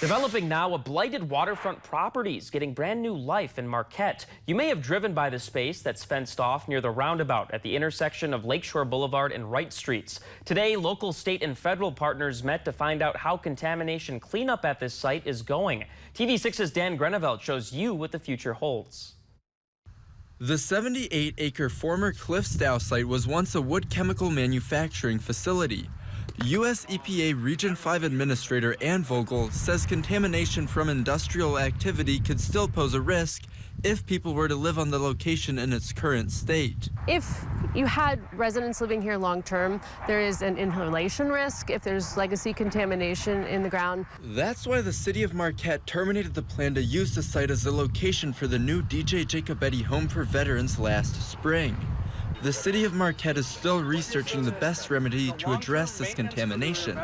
Developing now, a blighted waterfront properties getting brand new life in Marquette. You may have driven by the space that's fenced off near the roundabout at the intersection of Lakeshore Boulevard and Wright Streets. Today, local, state, and federal partners met to find out how contamination cleanup at this site is going. TV6's Dan Greneveld shows you what the future holds. The 78-acre former Cliffs-Dow site was once a wood chemical manufacturing facility. U.S. EPA Region 5 Administrator Ann Vogel says contamination from industrial activity could still pose a risk if people were to live on the location in its current state. If you had residents living here long term, there is an inhalation risk if there's legacy contamination in the ground. That's why the city of Marquette terminated the plan to use the site as a location for the new DJ Jacobetti Home for Veterans last spring. The city of Marquette is still researching the best remedy to address this contamination.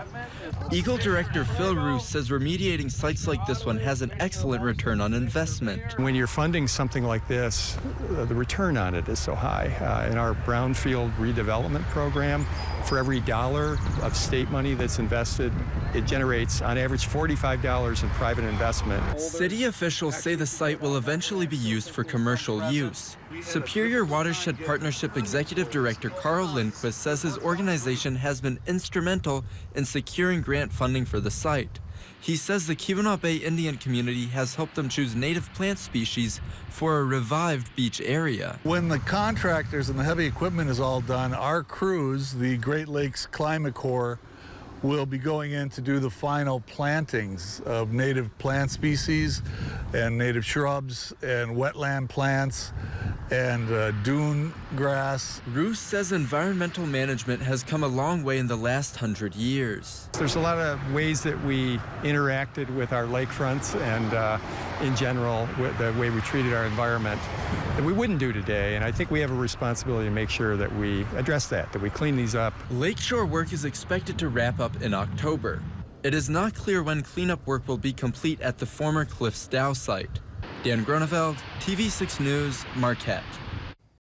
Eagle Director Phil Roos says remediating sites like this one has an excellent return on investment. When you're funding something like this, the return on it is so high. In our brownfield redevelopment program, for every dollar of state money that's invested, it generates on average $45 in private investment. City officials say the site will eventually be used for commercial use. Superior Watershed Partnership Executive Director Carl Lindquist says his organization has been instrumental in securing grant funding for the site. He says the Keweenaw Bay Indian community has helped them choose native plant species for a revived beach area. When the contractors and the heavy equipment is all done, our crews, the Great Lakes Climate Corps, will be going in to do the final plantings of native plant species and native shrubs and wetland plants and dune grass. Roos says environmental management has come a long way in the last 100 years. There's a lot of ways that we interacted with our lakefronts and in general with the way we treated our environment that we wouldn't do today, and I think we have a responsibility to make sure that we address that we clean these up. Lakeshore work is expected to wrap up in October. It is not clear when cleanup work will be complete at the former Cliffs-Dow site. Dan Greneveld, TV6 News, Marquette.